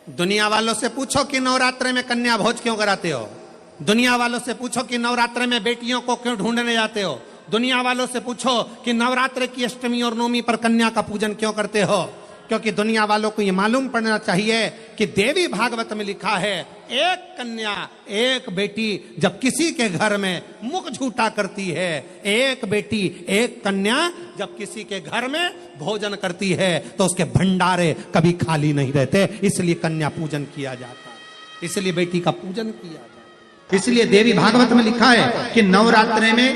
दुनिया वालों से पूछो कि नवरात्रे में कन्या भोज क्यों कराते हो। दुनिया वालों से पूछो कि नवरात्रे में बेटियों को क्यों ढूंढने जाते हो। दुनिया वालों से पूछो कि नवरात्रे की अष्टमी और नवमी पर कन्या का पूजन क्यों करते हो। क्योंकि दुनिया वालों को यह मालूम पड़ना चाहिए कि देवी भागवत में लिखा है, एक कन्या एक बेटी जब किसी के घर में मुख झूठा करती है, एक बेटी एक कन्या जब किसी के घर में भोजन करती है तो उसके भंडारे कभी खाली नहीं रहते। इसलिए कन्या पूजन किया जाता है, इसलिए बेटी का पूजन किया जाता है। इसलिए देवी भागवत में लिखा है कि नवरात्रे में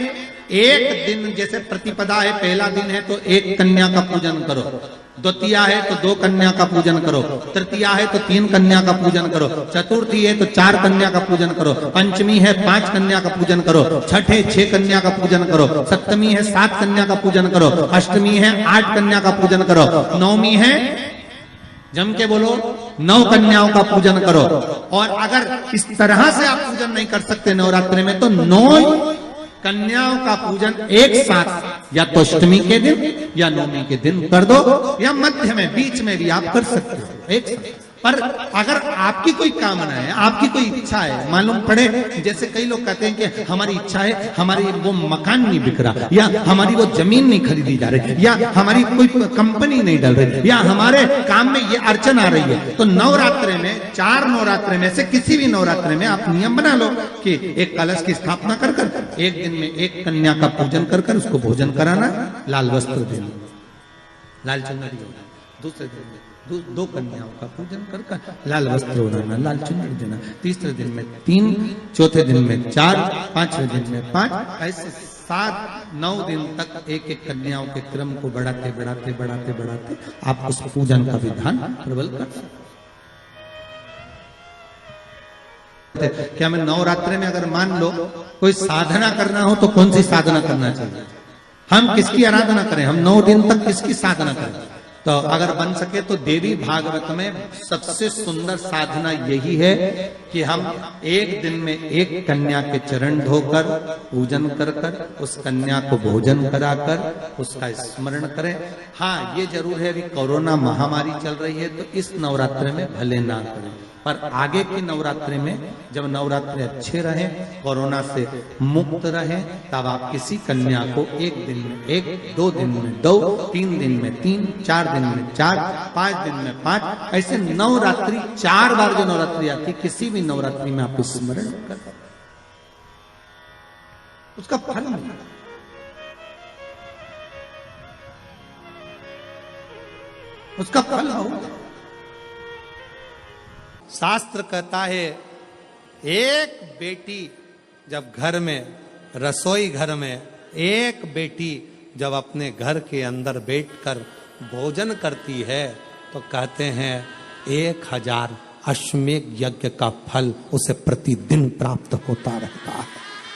एक दिन, जैसे प्रतिपदा है पहला दिन है तो एक कन्या का पूजन करो, द्वितीया है तो 2 कन्या का पूजन करो, तृतीया है तो 3 कन्या का पूजन करो, चतुर्थी है तो 4 कन्या का पूजन करो, पंचमी है 5 कन्या का पूजन करो, छठ है 6 कन्या का पूजन करो, सप्तमी है 7 कन्या का पूजन करो, अष्टमी है 8 कन्या का पूजन करो, नवमी है, जम के बोलो, 9 कन्याओं का पूजन करो। और अगर इस तरह से आप पूजन नहीं कर सकते नवरात्रि में तो 9 कन्याओं का पूजन एक साथ या तो अष्टमी के दिन या नवमी के दिन कर दो, या मध्य में बीच में भी आप कर सकते हो एक साथ। पर अगर आपकी कोई कामना है, आपकी कोई इच्छा है, मालूम पड़े, जैसे कई लोग कहते हैं कि हमारी इच्छा है, हमारी वो मकान नहीं बिक रहा, या हमारी वो जमीन नहीं खरीदी जा रही, या हमारी कोई कंपनी नहीं डल रही, या हमारे काम में ये अड़चन आ रही है, तो नवरात्रे में 4 नवरात्रे में से किसी भी नवरात्रे में आप नियम बना लो कि एक कलश की स्थापना कर कर एक दिन में एक कन्या का पूजन कर कर उसको भोजन कराना, लाल वस्त्र देना, लाल चुनरी देना, दूसरे दिन में 2 कन्याओं का पूजन कर कर लाल वस्त्र ओढ़ाना, लाल चुनरी देना, तीसरे दिन में 3, चौथे दिन में 4, 5वें दिन में 5, ऐसे 7-9 दिन तक एक एक कन्याओं के क्रम को बढ़ाते बढ़ाते बढ़ाते बढ़ाते आप उस पूजन का विधान प्रबल कर सकते। क्या मैं नवरात्रि में अगर मान लो कोई साधना करना हो तो कौन सी साधना करना चाहिए? हम किसकी आराधना करें? हम 9 दिन तक किसकी साधना करें? तो अगर बन सके तो देवी भागवत में सबसे सुंदर साधना यही है कि हम एक दिन में एक कन्या के चरण धोकर पूजन कर कर उस कन्या को भोजन कराकर उसका स्मरण करें। हाँ, ये जरूर है अभी कोरोना महामारी चल रही है तो इस नवरात्रि में भले ना करें, पर आगे की नवरात्रि में जब नवरात्रि अच्छे रहें, कोरोना से मुक्त रहें, तब आप किसी कन्या को एक दिन में 1, 2 दिन में 2, 3 दिन में 3, 4 दिन में 4, 5 दिन में 5, ऐसे नवरात्रि 4 बार जो नवरात्रि आती, किसी भी नवरात्रि में आप स्मरण कर उसका फल मिलेगा। उसका फल होगा। शास्त्र कहता है एक बेटी जब घर में, रसोई घर में एक बेटी जब अपने घर के अंदर बैठकर भोजन करती है तो कहते हैं 1000 अश्वमेध यज्ञ का फल उसे प्रतिदिन प्राप्त होता रहता है,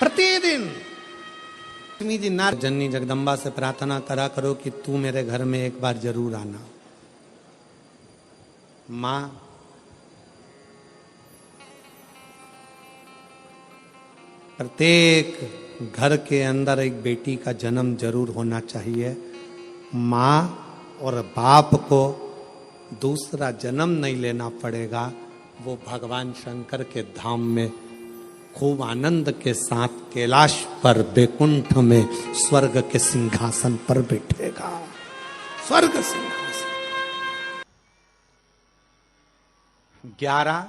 प्रतिदिन। लक्ष्मी जी नार जननी जगदम्बा से प्रार्थना करा करो कि तू मेरे घर में एक बार जरूर आना। माँ प्रत्येक घर के अंदर एक बेटी का जन्म जरूर होना चाहिए। माँ और बाप को दूसरा जन्म नहीं लेना पड़ेगा, वो भगवान शंकर के धाम में खूब आनंद के साथ कैलाश पर बैकुंठ में स्वर्ग के सिंहासन पर बैठेगा। स्वर्ग सिंहासन 11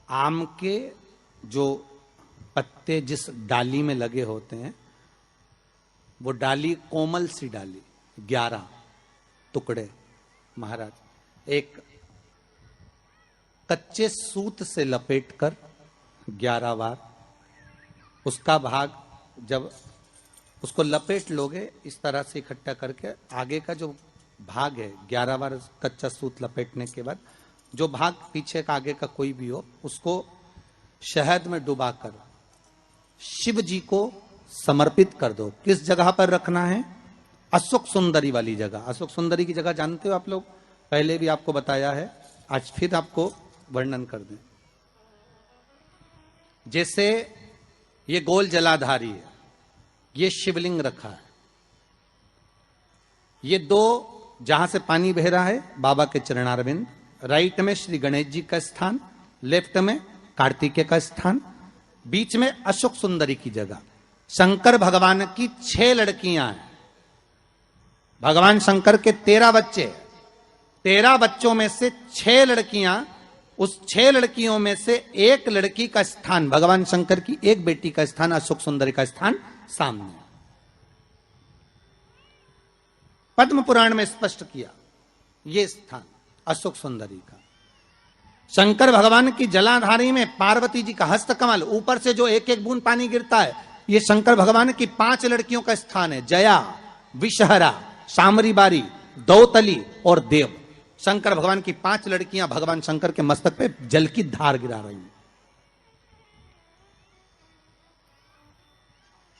आम के जो पत्ते जिस डाली में लगे होते हैं वो डाली कोमल सी डाली, 11 टुकड़े महाराज एक कच्चे सूत से लपेटकर 11 बार उसका भाग, जब उसको लपेट लोगे इस तरह से इकट्ठा करके, आगे का जो भाग है 11 बार कच्चा सूत लपेटने के बाद जो भाग पीछे का आगे का कोई भी हो उसको शहद में डुबाकर शिव जी को समर्पित कर दो। किस जगह पर रखना है? अशोक सुंदरी वाली जगह। अशोक सुंदरी की जगह जानते हो आप लोग, पहले भी आपको बताया है, आज फिर आपको वर्णन कर दें। जैसे ये गोल जलाधारी है, ये शिवलिंग रखा है, ये 2 जहां से पानी बह रहा है बाबा के चरणारविंद, राइट में श्री गणेश जी का स्थान, लेफ्ट में कार्तिकेय का स्थान, बीच में अशोक सुंदरी की जगह। शंकर भगवान की 6 लड़कियां हैं। भगवान शंकर के 13 बच्चे, 13 बच्चों में से 6 लड़कियां, उस 6 लड़कियों में से एक लड़की का स्थान, भगवान शंकर की एक बेटी का स्थान, अशोक सुंदरी का स्थान सामने। पद्म पुराण में स्पष्ट किया ये स्थान अशोक सुंदरी का। शंकर भगवान की जलाधारी में पार्वती जी का हस्तकमल, ऊपर से जो एक एक बूंद पानी गिरता है, ये शंकर भगवान की 5 लड़कियों का स्थान है। जया, विषहरा, सामरी बारी, दौतली और देव। शंकर भगवान की 5 लड़कियां भगवान शंकर के मस्तक पे जल की धार गिरा रही हैं।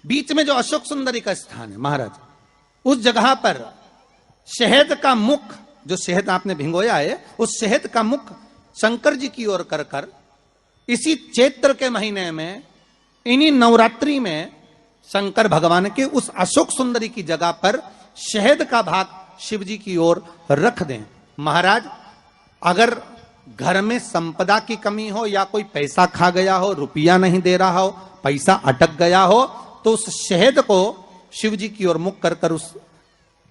बीच में जो अशोक सुंदरी का स्थान है महाराज, उस जगह पर शहद का मुख, जो शहद आपने भिंगोया है, उस शहद का मुख शंकर जी की ओर कर कर इसी चैत्र के महीने में, इन्हीं नवरात्रि में शंकर भगवान के उस अशोक सुंदरी की जगह पर शहद का भाग शिव जी की ओर रख दें। महाराज, अगर घर में संपदा की कमी हो या कोई पैसा खा गया हो, रुपया नहीं दे रहा हो, पैसा अटक गया हो, तो उस शहद को शिव जी की ओर मुख कर कर उस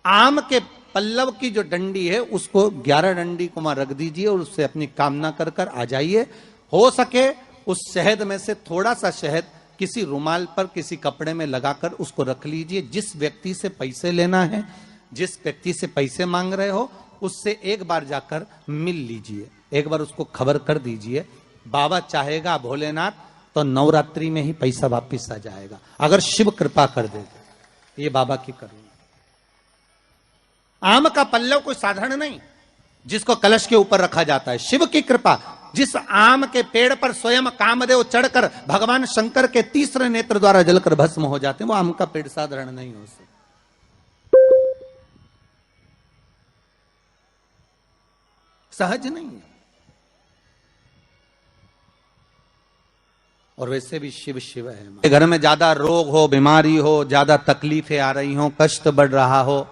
आम के पल्लव की जो डंडी है उसको 11 डंडी को वहां रख दीजिए और उससे अपनी कामना कर कर आ जाइए। हो सके उस शहद में से थोड़ा सा शहद किसी रुमाल पर, किसी कपड़े में लगाकर उसको रख लीजिए। जिस व्यक्ति से पैसे लेना है, जिस व्यक्ति से पैसे मांग रहे हो, उससे एक बार जाकर मिल लीजिए, एक बार उसको खबर कर दीजिए। बाबा चाहेगा भोलेनाथ तो नवरात्रि में ही पैसा वापिस आ जाएगा, अगर शिव कृपा कर देगा। ये बाबा की करुणा। आम का पल्लव कोई साधारण नहीं जिसको कलश के ऊपर रखा जाता है, शिव की कृपा। जिस आम के पेड़ पर स्वयं कामदेव चढ़कर भगवान शंकर के तीसरे नेत्र द्वारा जलकर भस्म हो जाते हैं, वो आम का पेड़ साधारण नहीं हो सकता। सहज नहीं है। और वैसे भी शिव शिव है। घर में ज्यादा रोग हो, बीमारी हो, ज्यादा तकलीफें आ रही हो, कष्ट बढ़ रहा हो,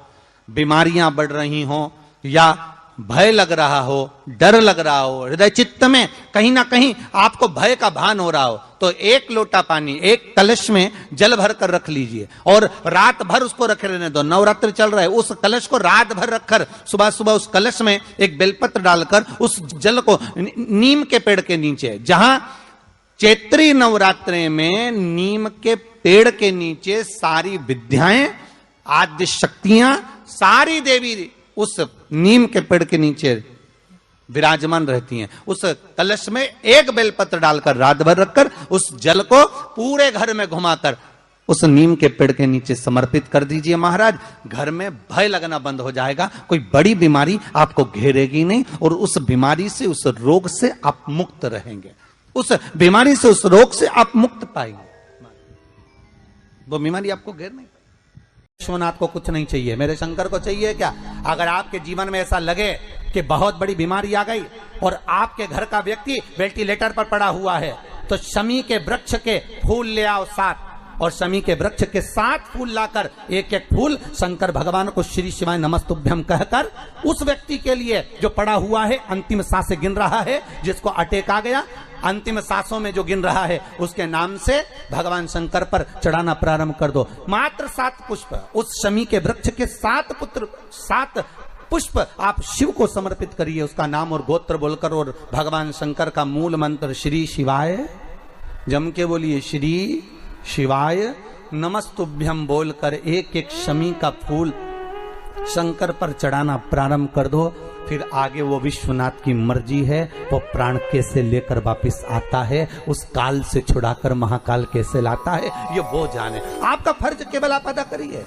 बीमारियां बढ़ रही हो, या भय लग रहा हो, डर लग रहा हो, हृदय चित्त में कहीं ना कहीं आपको भय का भान हो रहा हो, तो 1 लोटा पानी, 1 कलश में जल भर कर रख लीजिए और रात भर उसको रखे रहने दो। नवरात्रि चल रहा है, उस कलश को रात भर रखकर सुबह सुबह उस कलश में एक बेलपत्र डालकर उस जल को नीम के पेड़ के नीचे, जहां चैत्री नवरात्रि में नीम के पेड़ के नीचे सारी विद्याएं, आद्य शक्तियां, सारी देवी उस नीम के पेड़ के नीचे विराजमान रहती हैं। उस कलश में 1 बेलपत्र डालकर रात भर रखकर उस जल को पूरे घर में घुमाकर उस नीम के पेड़ के नीचे समर्पित कर दीजिए। महाराज, घर में भय लगना बंद हो जाएगा, कोई बड़ी बीमारी आपको घेरेगी नहीं और उस बीमारी से, उस रोग से आप मुक्त रहेंगे। उस बीमारी से, उस रोग से आप मुक्त पाएंगे। वो बीमारी आपको घेर नहीं। विश्वनाथ को कुछ नहीं चाहिए, मेरे शंकर को चाहिए क्या? अगर आपके जीवन में ऐसा लगे कि बहुत बड़ी बीमारी आ गई और आपके घर का व्यक्ति वेंटिलेटर पर पड़ा हुआ है, तो शमी के वृक्ष के फूल ले आओ 7, और शमी के वृक्ष के 7 फूल लाकर 1-1 फूल शंकर भगवान को श्री शिवाय नमस्तुभ्यम कहकर उस व्यक्ति के लिए जो पड़ा हुआ है, अंतिम सांसें गिन रहा है, जिसको अटैक आ गया, अंतिम सांसों में जो गिन रहा है, उसके नाम से भगवान शंकर पर चढ़ाना प्रारंभ कर दो। मात्र 7 पुष्प, उस शमी के वृक्ष के 7 पुष्प आप शिव को समर्पित करिए, उसका नाम और गोत्र बोलकर, और भगवान शंकर का मूल मंत्र श्री शिवाय, जम के बोलिए श्री शिवाय नमस्तुभ्यम बोलकर 1-1 शमी का फूल शंकर पर चढ़ाना प्रारंभ कर दो। फिर आगे वो विश्वनाथ की मर्जी है, वो प्राण कैसे लेकर वापिस आता है, उस काल से छुड़ाकर महाकाल कैसे लाता है, ये वो जाने। आपका फर्ज केवल आप अदा करिए।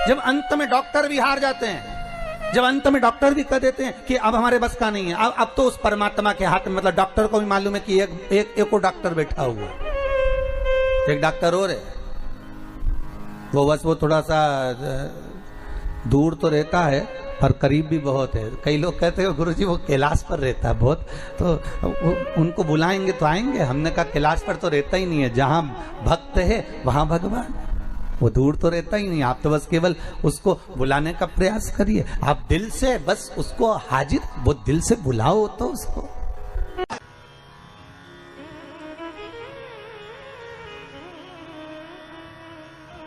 जब अंत में डॉक्टर भी हार जाते हैं, जब अंत में डॉक्टर भी कह देते हैं कि अब हमारे बस का नहीं है, अब तो उस परमात्मा के हाथ में, मतलब डॉक्टर को भी मालूम है कि एक डॉक्टर बैठा हुआ, एक डॉक्टर और है, वो बस वो थोड़ा सा दूर तो रहता है पर करीब भी बहुत है। कई लोग कहते हैं गुरुजी वो कैलाश पर रहता है बहुत, तो उनको बुलाएंगे तो आएंगे। हमने कहा कैलाश पर तो रहता ही नहीं है, जहां भक्त है वहां भगवान। वो दूर तो रहता ही नहीं, आप तो बस केवल उसको बुलाने का प्रयास करिए। आप दिल से बस उसको हाजिर, वो दिल से बुलाओ तो उसको।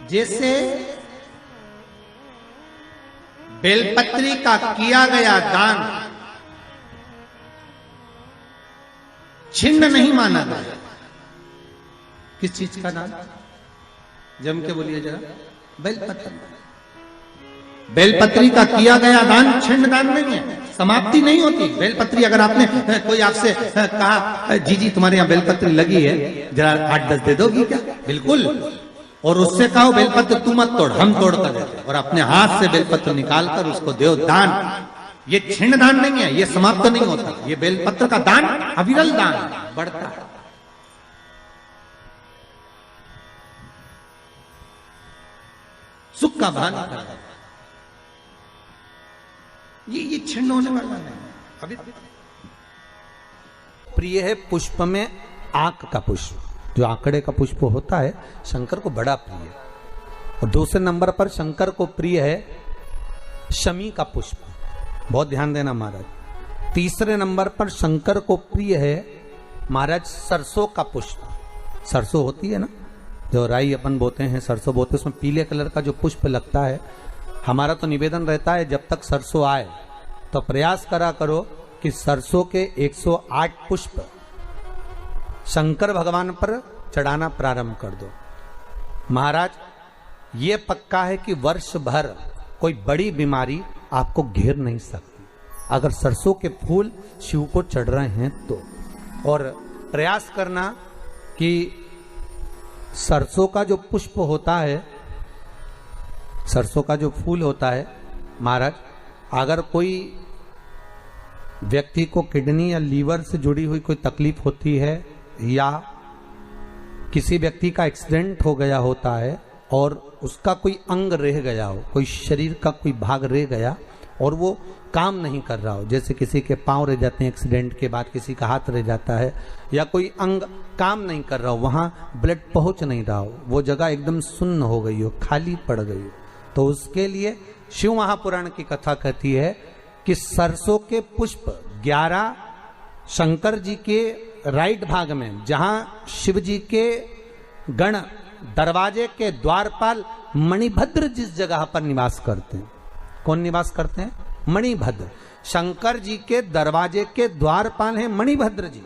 जैसे बेलपत्री का किया गया दान छिन्न नहीं माना गया। किस चीज का दान? जम के बोलिए जरा। बेलपत्री। बेलपत्री का किया गया दान छिन्न दान नहीं है, समाप्ति नहीं होती। बेलपत्री अगर आपने कोई आपसे कहा जी तुम्हारे यहाँ बेलपत्री लगी है, जरा 8-10 दे दोगी क्या? बिल्कुल। और उससे कहो बेलपत्र तू मत तोड़, हम तोड़ कर देते, और अपने हाथ से बेलपत्र निकाल कर उसको दो दान। ये छिन्न दान नहीं है, ये समाप्त नहीं होता। ये बेलपत्र का दान अविरल दान बढ़ता है। सुख का भान करता, ये छिन्न होने वाला नहीं। अभी प्रिय है पुष्प में आंक का पुष्प, जो आंकड़े का पुष्प होता है शंकर को बड़ा प्रिय है। और दूसरे नंबर पर शंकर को प्रिय है शमी का पुष्प, बहुत ध्यान देना महाराज। तीसरे नंबर पर शंकर को प्रिय है महाराज सरसों का पुष्प। सरसों होती है ना, जो राई अपन बोते हैं, सरसों बोते हैं, उसमें पीले कलर का जो पुष्प लगता है। हमारा तो निवेदन रहता है जब तक सरसों आए तो प्रयास करा करो कि सरसों के 108 पुष्प शंकर भगवान पर चढ़ाना प्रारंभ कर दो। महाराज ये पक्का है कि वर्ष भर कोई बड़ी बीमारी आपको घेर नहीं सकती अगर सरसों के फूल शिव को चढ़ रहे हैं तो। और प्रयास करना कि सरसों का जो पुष्प होता है, सरसों का जो फूल होता है महाराज, अगर कोई व्यक्ति को किडनी या लीवर से जुड़ी हुई कोई तकलीफ होती है, या किसी व्यक्ति का एक्सीडेंट हो गया होता है और उसका कोई अंग रह गया हो, कोई शरीर का कोई भाग रह गया और वो काम नहीं कर रहा हो, जैसे किसी के पांव रह जाते हैं एक्सीडेंट के बाद, किसी का हाथ रह जाता है, या कोई अंग काम नहीं कर रहा हो, वहां ब्लड पहुंच नहीं रहा हो, वो जगह एकदम सुन्न हो गई हो, खाली पड़ गई हो, तो उसके लिए शिव महापुराण की कथा कहती है कि सरसों के पुष्प 11 शंकर जी के राइट भाग में, जहां शिव जी के गण दरवाजे के द्वारपाल मणिभद्र जिस जगह पर निवास करते हैं, कौन निवास करते हैं? मणिभद्र। शंकर जी के दरवाजे के द्वारपाल हैं मणिभद्र जी।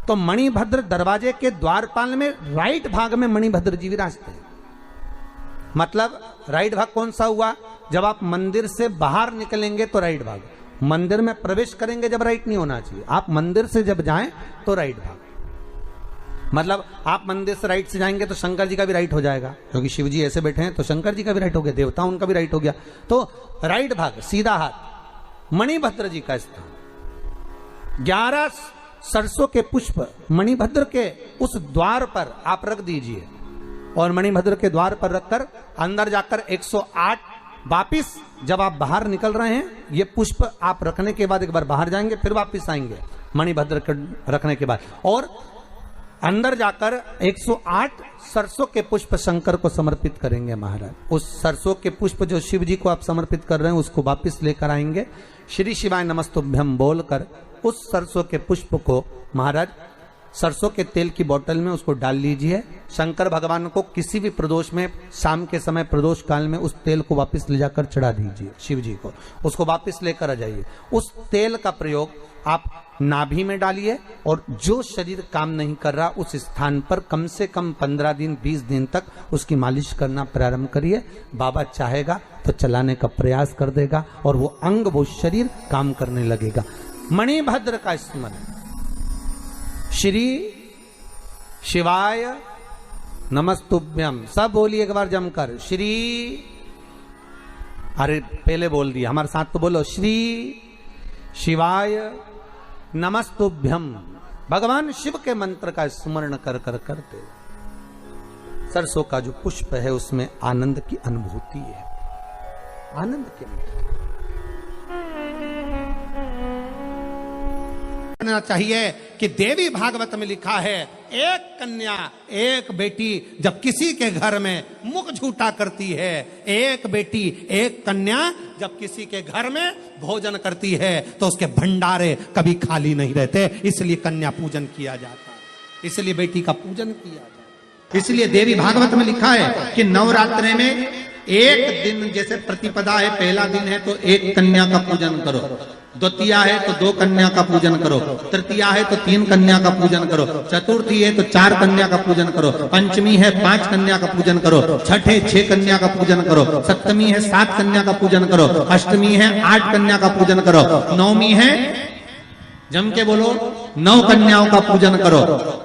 तो मणिभद्र दरवाजे के द्वारपाल में राइट भाग में मणिभद्र जी विराजते हैं। मतलब राइट भाग कौन सा हुआ? जब आप मंदिर से बाहर निकलेंगे तो राइट भाग, मंदिर में प्रवेश करेंगे जब राइट नहीं होना चाहिए, आप मंदिर से जब जाएं तो राइट भाग। मतलब आप मंदिर से राइट से जाएंगे तो शंकर जी का भी राइट हो जाएगा, क्योंकि शिव जी ऐसे बैठे हैं तो शंकर जी का भी राइट हो गया, देवता उनका भी राइट हो गया, तो राइट भाग सीधा हाथ मणिभद्र जी का स्थान। 11 सरसों के पुष्प मणिभद्र के उस द्वार पर आप रख दीजिए, और मणिभद्र के द्वार पर रखकर अंदर जाकर 108 वापिस जब आप बाहर निकल रहे हैं, ये पुष्प आप रखने के बाद एक बार बाहर जाएंगे, फिर वापिस आएंगे मणिभद्र के रखने के बाद, और अंदर जाकर 108 सरसों के पुष्प शंकर को समर्पित करेंगे महाराज। उस सरसों के पुष्प जो शिव जी को आप समर्पित कर रहे हैं उसको वापिस लेकर आएंगे, श्री शिवाय नमस्तुभ्यम बोलकर उस सरसों के पुष्प को महाराज सरसों के तेल की बोतल में उसको डाल लीजिए। शंकर भगवान को किसी भी प्रदोष में, शाम के समय प्रदोष काल में उस तेल को वापस ले जाकर चढ़ा दीजिए शिव जी को, उसको वापस लेकर आ जाइए। उस तेल का प्रयोग आप नाभि में डालिए, और जो शरीर काम नहीं कर रहा उस स्थान पर कम से कम 15 दिन 20 दिन तक उसकी मालिश करना प्रारंभ करिए। बाबा चाहेगा तो चलाने का प्रयास कर देगा और वो अंग, वो शरीर काम करने लगेगा। मणिभद्र का स्मरण, श्री शिवाय नमस्तुभ्यम, सब बोलिए एक बार जमकर, श्री, अरे पहले बोल दिया, हमारे साथ तो बोलो, श्री शिवाय नमस्तुभ्यम। भगवान शिव के मंत्र का स्मरण कर कर करते सरसों का जो पुष्प है उसमें आनंद की अनुभूति है, आनंद की चाहिए कि देवी भागवत में लिखा है एक कन्या, एक बेटी जब किसी के घर में मुख झूठा करती है, एक बेटी एक कन्या जब किसी के घर में भोजन करती है तो उसके भंडारे कभी खाली नहीं रहते। इसलिए कन्या पूजन किया जाता है, इसलिए बेटी का पूजन किया जाता है। इसलिए देवी भागवत में लिखा है कि नवरात्रि में एक दिन, जैसे प्रतिपदा है, पहला दिन है तो एक कन्या का पूजन करो, द्वितीया है तो 2 कन्या का पूजन करो, तृतीया है तो 3 कन्या का पूजन करो, चतुर्थी है तो 4 कन्या का पूजन करो, पंचमी है 5 कन्या का पूजन करो, छठ है 6 कन्या का पूजन करो, सप्तमी है 7 कन्या का पूजन करो, अष्टमी है 8 कन्या का पूजन करो, नवमी है, जम के बोलो, 9 कन्याओं का पूजन करो।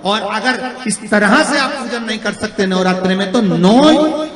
और अगर इस तरह से आप पूजन नहीं कर सकते नवरात्रि में तो 9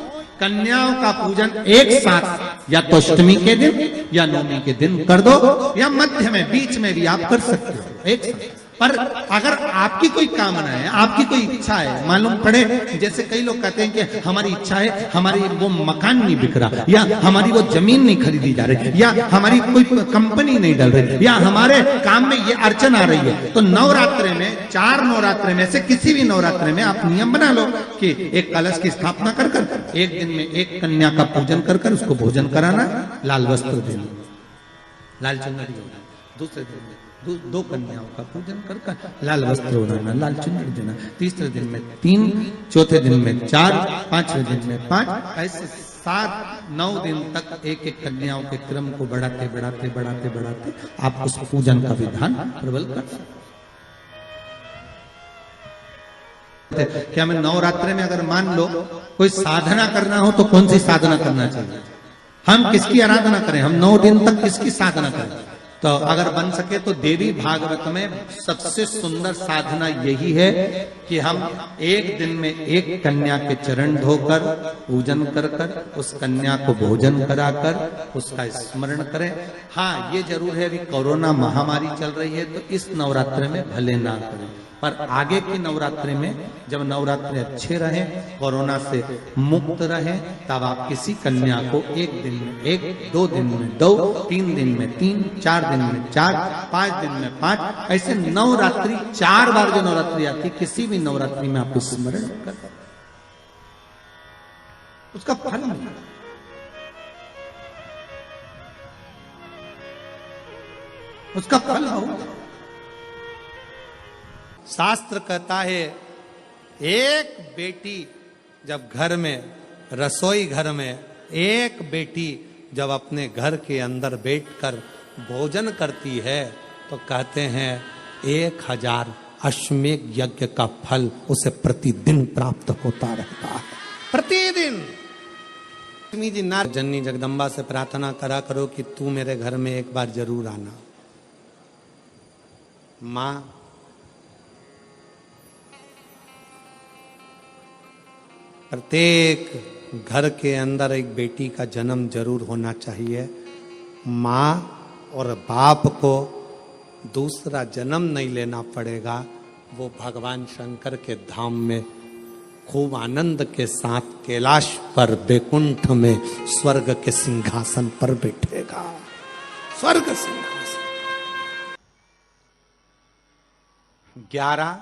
कन्याओं का पूजन एक साथ या तो अष्टमी के दिन या नवमी के दिन कर दो, या मध्य में बीच में भी आप कर सकते हो एक साथ। पर अगर आपकी कोई कामना है, आपकी कोई इच्छा है, मालूम पड़े, जैसे कई लोग कहते हैं कि हमारी इच्छा है, हमारी वो मकान नहीं बिक रहा, या हमारी वो जमीन नहीं खरीदी जा रही, या हमारी कोई कंपनी नहीं डल रही, या हमारे काम में ये अड़चन आ रही है, तो नवरात्रि में 4 नवरात्रि में से किसी भी नवरात्रि में आप नियम बना लो कि एक कलश की स्थापना कर कर एक दिन में एक कन्या का पूजन कर कर उसको भोजन कराना, लाल वस्त्र देना, लाल चुनरी देना, दूसरे दिन में 2 कन्याओं का पूजन कर कर लाल वस्त्र ओढ़ाना, लाल चुनरी देना, तीसरे दिन में 3, चौथे दिन में 4, 5वें दिन में 5, ऐसे 7-9 दिन तक एक एक कन्याओं के क्रम को बढ़ाते बढ़ाते बढ़ाते बढ़ाते आप उस पूजन का विधान प्रबल कर सकते। क्या मैं नवरात्रि में अगर मान लो कोई साधना करना हो तो कौन सी साधना करना चाहिए? हम किसकी आराधना करें? हम 9 दिन तक किसकी साधना करें? तो अगर बन सके तो देवी भागवत में सबसे सुंदर साधना यही है कि हम एक दिन में एक कन्या के चरण धोकर पूजन कर कर उस कन्या को भोजन कराकर उसका स्मरण करें। हाँ, ये जरूर है, अभी कोरोना महामारी चल रही है तो इस नवरात्रि में भले ना करें, पर आगे की नवरात्रि में जब नवरात्रि अच्छे रहे, कोरोना से मुक्त रहे, तब आप किसी कन्या को एक दिन में 1, 2 दिन में 2, 3 दिन में 3, 4 दिन में 4, 5 दिन में 5, ऐसे नवरात्रि 4 बार जो नवरात्रि आती, किसी भी नवरात्रि में आप स्मरण कर उसका फल मिलेगा। उसका फल होगा। शास्त्र कहता है एक बेटी जब घर में, रसोई घर में एक बेटी जब अपने घर के अंदर बैठकर भोजन करती है तो कहते हैं 1000 अश्वमेध यज्ञ का फल उसे प्रतिदिन प्राप्त होता रहता है, प्रतिदिन। लक्ष्मी जी ना जननी जगदम्बा से प्रार्थना करा करो कि तू मेरे घर में एक बार जरूर आना। माँ प्रत्येक घर के अंदर एक बेटी का जन्म जरूर होना चाहिए। माँ और बाप को दूसरा जन्म नहीं लेना पड़ेगा, वो भगवान शंकर के धाम में खूब आनंद के साथ कैलाश पर बैकुंठ में स्वर्ग के सिंहासन पर बैठेगा। स्वर्ग सिंहासन। 11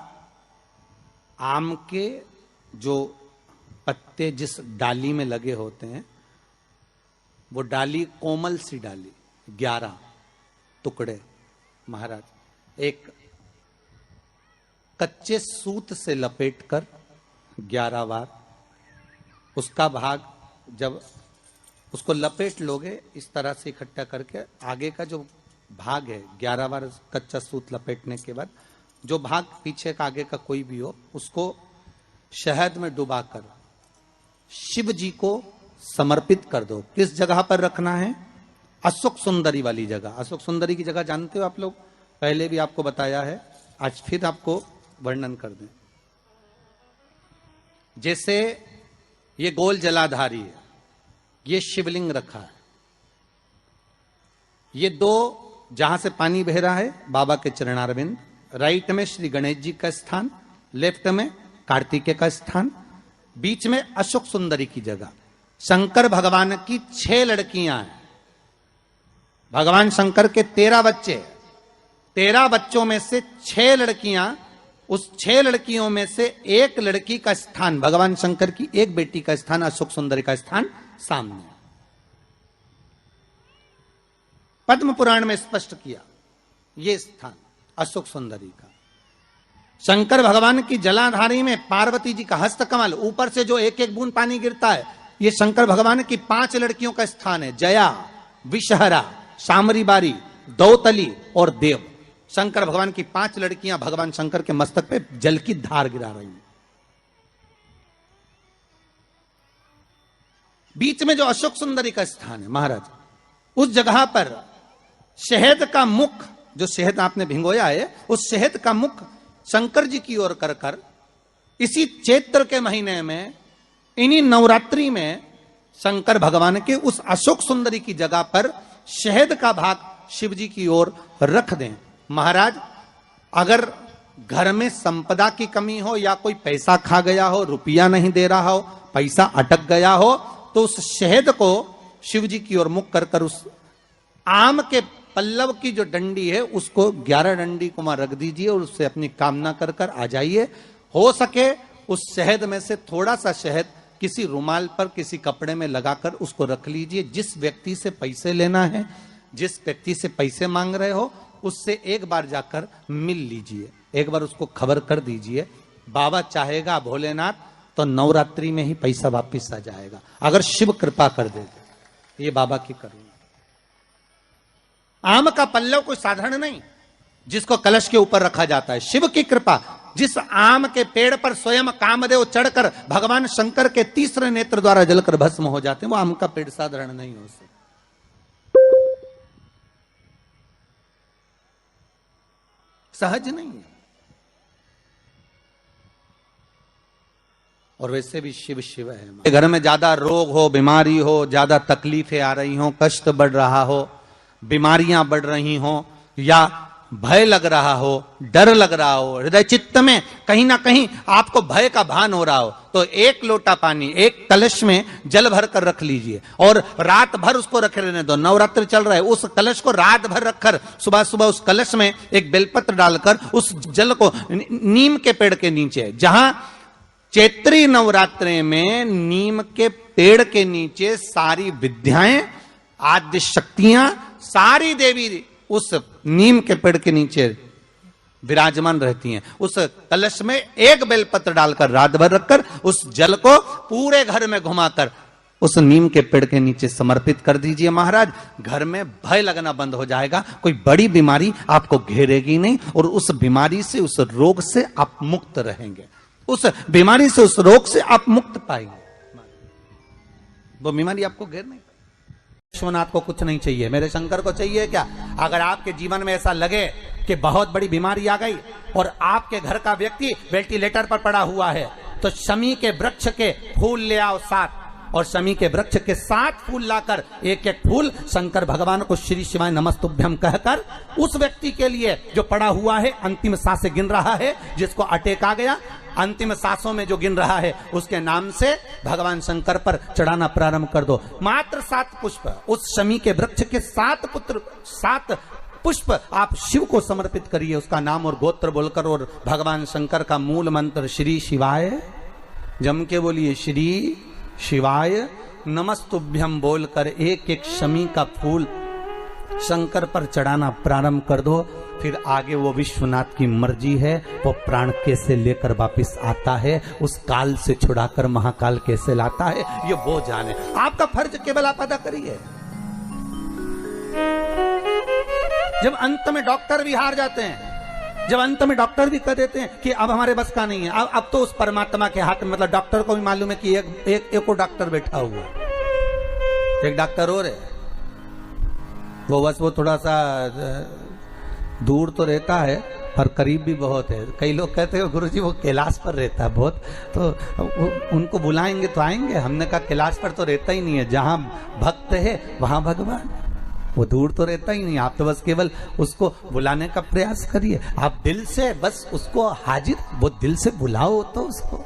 आम के जो पत्ते जिस डाली में लगे होते हैं, वो डाली कोमल सी डाली, 11 टुकड़े महाराज एक कच्चे सूत से लपेटकर 11 बार उसका भाग, जब उसको लपेट लोगे इस तरह से इकट्ठा करके, आगे का जो भाग है 11 बार कच्चा सूत लपेटने के बाद जो भाग पीछे का आगे का कोई भी हो, उसको शहद में डुबाकर शिव जी को समर्पित कर दो। किस जगह पर रखना है? अशोक सुंदरी वाली जगह। अशोक सुंदरी की जगह जानते हो आप लोग, पहले भी आपको बताया है, आज फिर आपको वर्णन कर दें। जैसे ये गोल जलाधारी है, ये शिवलिंग रखा है, ये 2 जहां से पानी बह रहा है बाबा के चरणारविंद, राइट में श्री गणेश जी का स्थान, लेफ्ट में कार्तिकेय का स्थान, बीच में अशोक सुंदरी की जगह। शंकर भगवान की 6 लड़कियां हैं। भगवान शंकर के 13 बच्चे, 13 बच्चों में से 6 लड़कियां उस 6 लड़कियों में से एक लड़की का स्थान, भगवान शंकर की एक बेटी का स्थान, अशोक सुंदरी का स्थान सामने पद्म पुराण में स्पष्ट किया। यह स्थान अशोक सुंदरी का, शंकर भगवान की जलाधारी में पार्वती जी का हस्तकमल, ऊपर से जो एक एक बूंद पानी गिरता है, यह शंकर भगवान की 5 लड़कियों का स्थान है। जया, विषहरा, सामरी बारी, दौतली और देव। शंकर भगवान की 5 लड़कियां भगवान शंकर के मस्तक पे जल की धार गिरा रही हैं। बीच में जो अशोक सुंदरी का स्थान है महाराज, उस जगह पर शहद का मुख, जो शहद आपने भिंगोया है, उस शहद का मुख शंकर जी की ओर कर कर इसी चैत्र के महीने में, इन्हीं नवरात्रि में शंकर भगवान के उस अशोक सुंदरी की जगह पर शहद का भाग शिव जी की ओर रख दें। महाराज, अगर घर में संपदा की कमी हो या कोई पैसा खा गया हो, रुपया नहीं दे रहा हो, पैसा अटक गया हो, तो उस शहद को शिव जी की ओर मुख कर कर उस आम के पल्लव की जो डंडी है उसको 11 डंडी को वहां रख दीजिए और उससे अपनी कामना कर कर आ जाइए। हो सके उस शहद में से थोड़ा सा शहद किसी रुमाल पर, किसी कपड़े में लगाकर उसको रख लीजिए। जिस व्यक्ति से पैसे लेना है, जिस व्यक्ति से पैसे मांग रहे हो, उससे एक बार जाकर मिल लीजिए, एक बार उसको खबर कर दीजिए। बाबा चाहेगा भोलेनाथ तो नवरात्रि में ही पैसा वापिस आ जाएगा, अगर शिव कृपा कर दे। ये बाबा की करुणा। आम का पल्लव कोई साधारण नहीं जिसको कलश के ऊपर रखा जाता है, शिव की कृपा। जिस आम के पेड़ पर स्वयं कामदेव चढ़कर भगवान शंकर के तीसरे नेत्र द्वारा जलकर भस्म हो जाते हैं, वो आम का पेड़ साधारण नहीं हो सकता। सहज नहीं है। और वैसे भी शिव शिव है। घर में ज्यादा रोग हो, बीमारी हो, ज्यादा तकलीफें आ रही हो, कष्ट बढ़ रहा हो, बीमारियां बढ़ रही हो, या भय लग रहा हो, डर लग रहा हो, हृदय चित्त में कहीं ना कहीं आपको भय का भान हो रहा हो, तो एक लोटा पानी, एक कलश में जल भर कर रख लीजिए और रात भर उसको रखे रहने दो। नवरात्र चल रहा है, उस कलश को रात भर रखकर सुबह सुबह उस कलश में एक बेलपत्र डालकर उस जल को नीम के पेड़ के नीचे, जहां चैत्री नवरात्रि में नीम के पेड़ के नीचे सारी विद्याएं, आद्य शक्तियां, सारी देवी उस नीम के पेड़ के नीचे विराजमान रहती हैं। उस कलश में एक बेलपत्र डालकर रात भर रखकर उस जल को पूरे घर में घुमाकर उस नीम के पेड़ के नीचे समर्पित कर दीजिए। महाराज, घर में भय लगना बंद हो जाएगा, कोई बड़ी बीमारी आपको घेरेगी नहीं और उस बीमारी से, उस रोग से आप मुक्त रहेंगे। उस बीमारी से, उस रोग से आप मुक्त पाएंगे। वो बीमारी आपको घेर नहीं। विश्वनाथ को कुछ नहीं चाहिए, मेरे शंकर को चाहिए क्या? अगर आपके जीवन में ऐसा लगे कि बहुत बड़ी बीमारी आ गई और आपके घर का व्यक्ति वेंटिलेटर पर पड़ा हुआ है, तो शमी के वृक्ष के फूल ले आओ 7, और शमी के वृक्ष के 7 फूल लाकर एक एक फूल शंकर भगवान को श्री शिवाय नमस्तुभ्यम कहकर उस व्यक्ति के लिए जो पड़ा हुआ है, अंतिम सांसें गिन रहा है, जिसको अटैक आ गया, अंतिम सांसों में जो गिन रहा है, उसके नाम से भगवान शंकर पर चढ़ाना प्रारंभ कर दो। मात्र 7 पुष्प, उस शमी के वृक्ष के 7 पुष्प आप शिव को समर्पित करिए, उसका नाम और गोत्र बोलकर, और भगवान शंकर का मूल मंत्र श्री शिवाय, जम के बोलिए श्री शिवाय नमस्तुभ्यम बोलकर एक एक शमी का फूल शंकर पर चढ़ाना प्रारंभ कर दो। फिर आगे वो विश्वनाथ की मर्जी है, वो प्राण कैसे लेकर वापिस आता है, उस काल से छुड़ाकर महाकाल कैसे लाता है, ये वो जाने। आपका फर्ज केवल आप अदा करिए। जब अंत में डॉक्टर भी हार जाते हैं, जब अंत में डॉक्टर भी कह देते हैं कि अब हमारे बस का नहीं है, अब तो उस परमात्मा के हाथ में, मतलब डॉक्टर को भी मालूम है कि एक और डॉक्टर बैठा हुआ, एक डॉक्टर और है, वो बस वो थोड़ा सा दूर तो रहता है पर करीब भी बहुत है। कई लोग कहते हैं गुरुजी वो कैलाश पर रहता है बहुत, तो उनको बुलाएंगे तो आएंगे। हमने कहा कैलाश पर तो रहता ही नहीं है, जहां भक्त है वहां भगवान, वो दूर तो रहता ही नहीं। आप तो बस केवल उसको बुलाने का प्रयास करिए, आप दिल से बस उसको हाजिर, वो दिल से बुलाओ तो उसको।